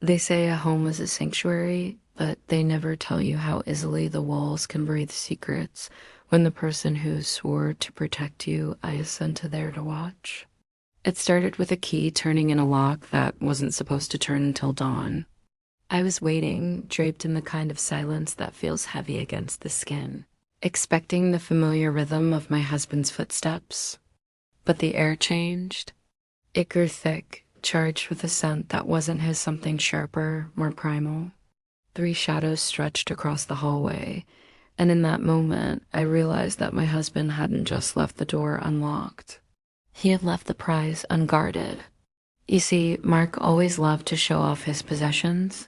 They say a home is a sanctuary, but they never tell you how easily the walls can breathe secrets when the person who swore to protect you isn't there to watch. It started with a key turning in a lock that wasn't supposed to turn until dawn. I was waiting, draped in the kind of silence that feels heavy against the skin, expecting the familiar rhythm of my husband's footsteps. But the air changed. It grew thick, charged with a scent that wasn't his, something sharper, more primal. Three shadows stretched across the hallway, and in that moment, I realized that my husband hadn't just left the door unlocked. He had left the prize unguarded. You see, Mark always loved to show off his possessions.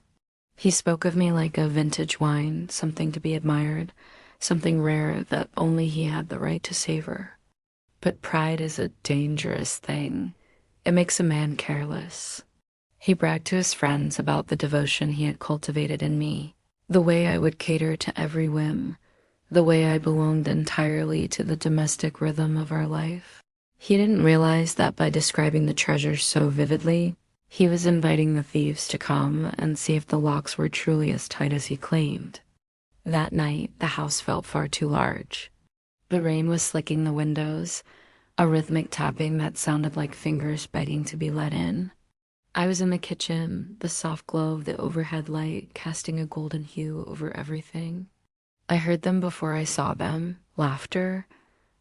He spoke of me like a vintage wine, something to be admired, something rare that only he had the right to savor. But pride is a dangerous thing. It makes a man careless. He bragged to his friends about the devotion he had cultivated in me, the way I would cater to every whim, the way I belonged entirely to the domestic rhythm of our life. He didn't realize that by describing the treasures so vividly, he was inviting the thieves to come and see if the locks were truly as tight as he claimed. That night, the house felt far too large. The rain was slicking the windows, a rhythmic tapping that sounded like fingers begging to be let in. I was in the kitchen, the soft glow of the overhead light casting a golden hue over everything. I heard them before I saw them, laughter,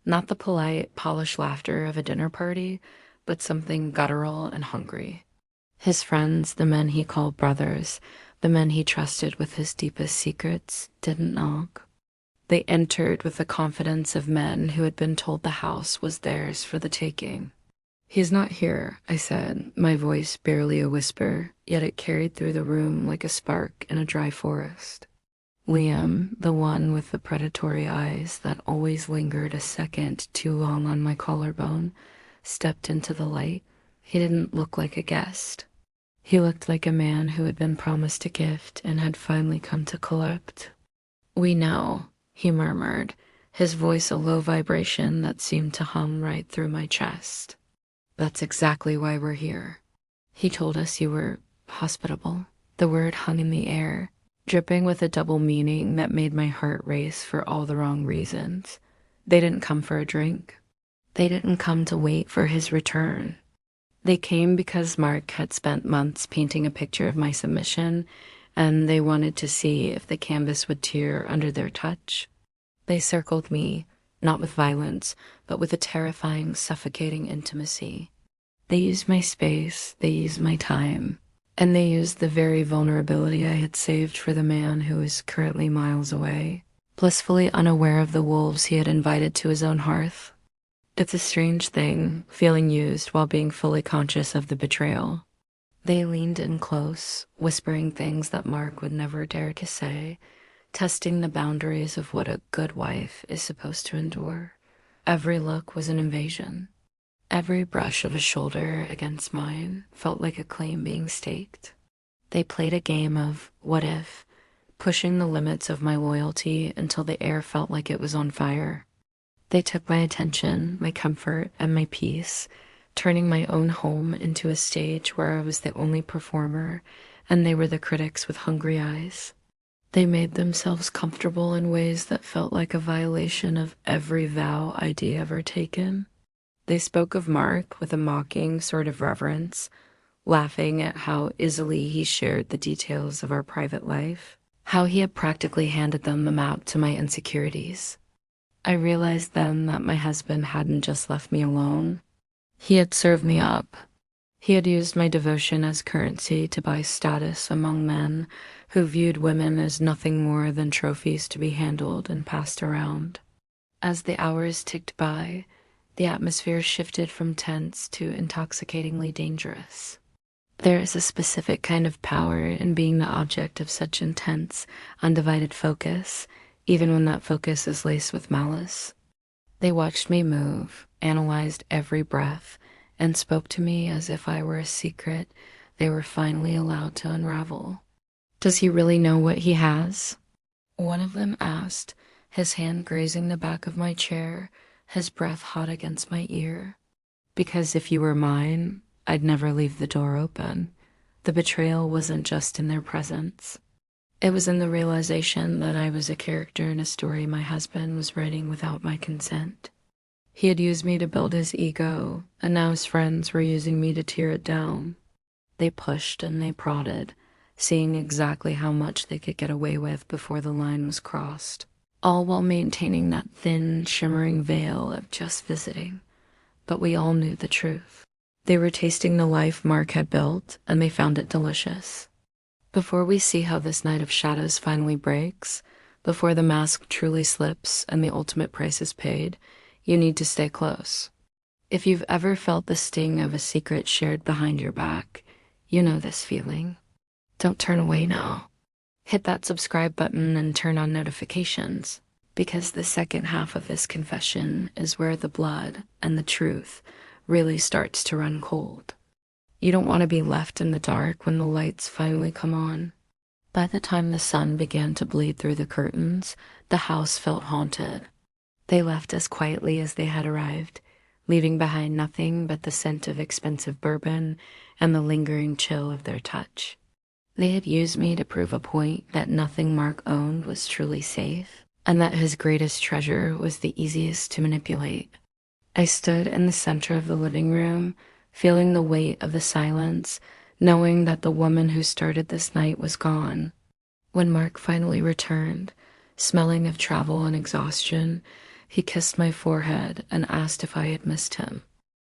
not the polite, polished laughter of a dinner party, but something guttural and hungry. His friends, the men he called brothers, the men he trusted with his deepest secrets, didn't knock. They entered with the confidence of men who had been told the house was theirs for the taking. "He's not here," I said, my voice barely a whisper, yet it carried through the room like a spark in a dry forest. Liam, the one with the predatory eyes that always lingered a second too long on my collarbone, stepped into the light. He didn't look like a guest. He looked like a man who had been promised a gift and had finally come to collect. "We know," he murmured, his voice a low vibration that seemed to hum right through my chest. "That's exactly why we're here. He told us you were hospitable." The word hung in the air, dripping with a double meaning that made my heart race for all the wrong reasons. They didn't come for a drink. They didn't come to wait for his return. They came because Mark had spent months painting a picture of my submission, and they wanted to see if the canvas would tear under their touch. They circled me, not with violence, but with a terrifying, suffocating intimacy. They used my space, they used my time, and they used the very vulnerability I had saved for the man who was currently miles away, blissfully unaware of the wolves he had invited to his own hearth. It's a strange thing, feeling used while being fully conscious of the betrayal. They leaned in close, whispering things that Mark would never dare to say, testing the boundaries of what a good wife is supposed to endure. Every look was an invasion. Every brush of a shoulder against mine felt like a claim being staked. They played a game of what if, pushing the limits of my loyalty until the air felt like it was on fire. They took my attention, my comfort, and my peace, turning my own home into a stage where I was the only performer, and they were the critics with hungry eyes. They made themselves comfortable in ways that felt like a violation of every vow I'd ever taken. They spoke of Mark with a mocking sort of reverence, laughing at how easily he shared the details of our private life, how he had practically handed them the map to my insecurities. I realized then that my husband hadn't just left me alone. He had served me up. He had used my devotion as currency to buy status among men who viewed women as nothing more than trophies to be handled and passed around. As the hours ticked by, the atmosphere shifted from tense to intoxicatingly dangerous. There is a specific kind of power in being the object of such intense, undivided focus, even when that focus is laced with malice. They watched me move, analyzed every breath, and spoke to me as if I were a secret they were finally allowed to unravel. "Does he really know what he has?" one of them asked, his hand grazing the back of my chair, his breath hot against my ear. "Because if you were mine, I'd never leave the door open. The betrayal wasn't just in their presence. It was in the realization that I was a character in a story my husband was writing without my consent. He had used me to build his ego, and now his friends were using me to tear it down. They pushed and they prodded, seeing exactly how much they could get away with before the line was crossed, all while maintaining that thin, shimmering veil of just visiting. But we all knew the truth. They were tasting the life Mark had built, and they found it delicious. Before we see how this night of shadows finally breaks, before the mask truly slips and the ultimate price is paid, you need to stay close. If you've ever felt the sting of a secret shared behind your back, you know this feeling. Don't turn away now. Hit that subscribe button and turn on notifications, because the second half of this confession is where the blood and the truth really starts to run cold. You don't want to be left in the dark when the lights finally come on. By the time the sun began to bleed through the curtains, the house felt haunted. They left as quietly as they had arrived, leaving behind nothing but the scent of expensive bourbon and the lingering chill of their touch. They had used me to prove a point that nothing Mark owned was truly safe, and that his greatest treasure was the easiest to manipulate. I stood in the center of the living room, feeling the weight of the silence, knowing that the woman who started this night was gone. When Mark finally returned, smelling of travel and exhaustion, he kissed my forehead and asked if I had missed him.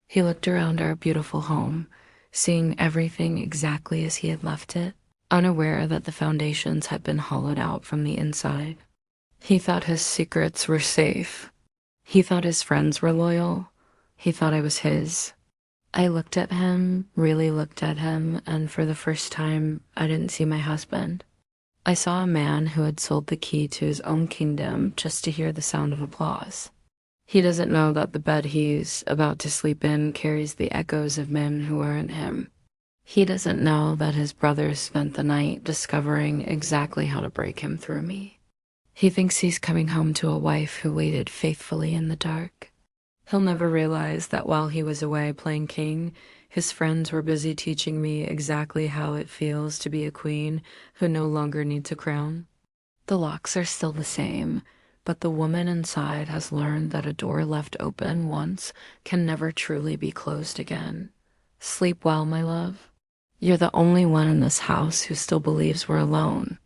He looked around our beautiful home, seeing everything exactly as he had left it, unaware that the foundations had been hollowed out from the inside. He thought his secrets were safe. He thought his friends were loyal. He thought I was his. I looked at him, really looked at him, and for the first time, I didn't see my husband. I saw a man who had sold the key to his own kingdom just to hear the sound of applause. He doesn't know that the bed he's about to sleep in carries the echoes of men who aren't him. He doesn't know that his brothers spent the night discovering exactly how to break him through me. He thinks he's coming home to a wife who waited faithfully in the dark. He'll never realize that while he was away playing king, his friends were busy teaching me exactly how it feels to be a queen who no longer needs a crown. The locks are still the same, but the woman inside has learned that a door left open once can never truly be closed again. Sleep well, my love. You're the only one in this house who still believes we're alone.